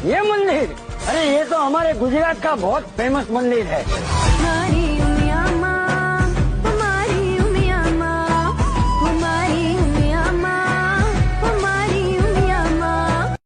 ये मंदिर, अरे ये तो हमारे गुजरात का बहुत फेमस मंदिर है। हमारी उमिया माँ, हमारी उमिया माँ, हमारी उमिया माँ, हमारी उमिया माँ।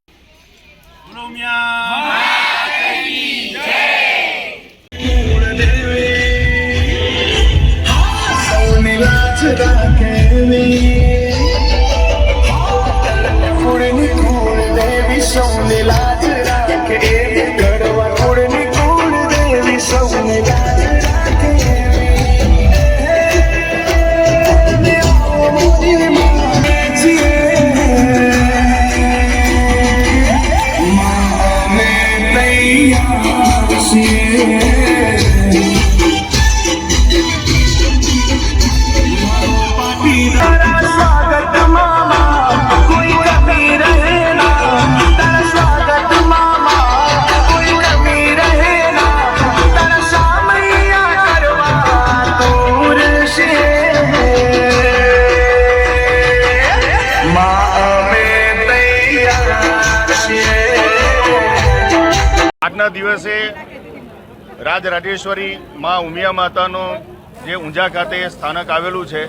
આજના દિવસે રાજરાજેશ્વરી માં ઉમિયા માતાનું જે ઊંઝા ખાતે સ્થાનક આવેલું છે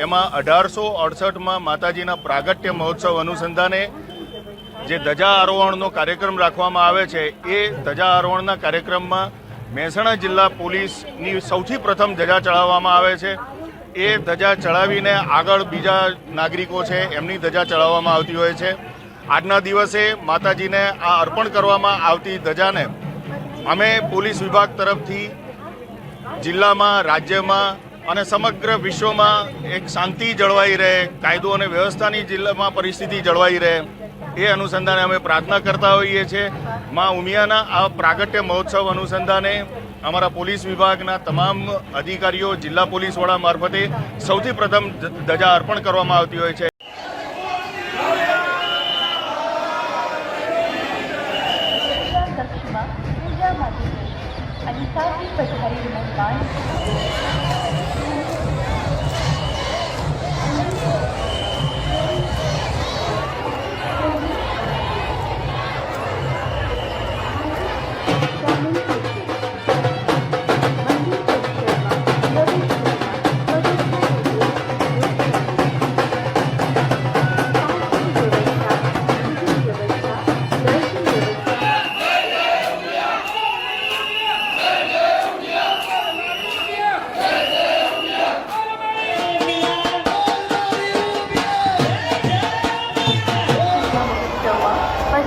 એમાં 1868માં માતાજીના પ્રાગટ્ય મહોત્સવ અનુસંધાને જે ધજા આરોહણનો કાર્યક્રમ રાખવામાં આવે છે એ ધજા આરોહણના કાર્યક્રમમાં મહેસાણા જિલ્લા પોલીસની સૌથી પ્રથમ ધજા ચડાવવામાં આવે છે। એ ધજા ચડાવીને આગળ બીજા નાગરિકો છે એમની ધજા ચડાવવામાં આવતી હોય છે। આજના દિવસે માતાજીને આ અર્પણ કરવામાં આવતી ધજાને અમે પોલીસ વિભાગ તરફથી જિલ્લામાં, રાજ્યમાં અને સમગ્ર વિશ્વમાં એક શાંતિ જળવાઈ રહે, કાયદો અને વ્યવસ્થાની જિલ્લામાં પરિસ્થિતિ જળવાઈ રહે એ અનુસંધાને અમે પ્રાર્થના કરતા હોઈએ છીએ। માં ઉમિયાના આ પ્રાગટ્ય મહોત્સવ અનુસંધાને અમારા પોલીસ વિભાગના તમામ અધિકારીઓ, જિલ્લા પોલીસ વડા મારફતે સૌથી પ્રથમ ધજા અર્પણ કરવામાં આવતી હોય છે। आणि साथ ही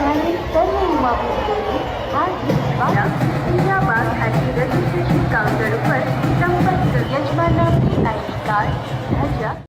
पधारी सर्व युवा मंडळी हा इंदिराबाद आणि रजिस्ट्रेशन काउंटर पर संपर्क यजमानाची ID कार्ड ध्वजा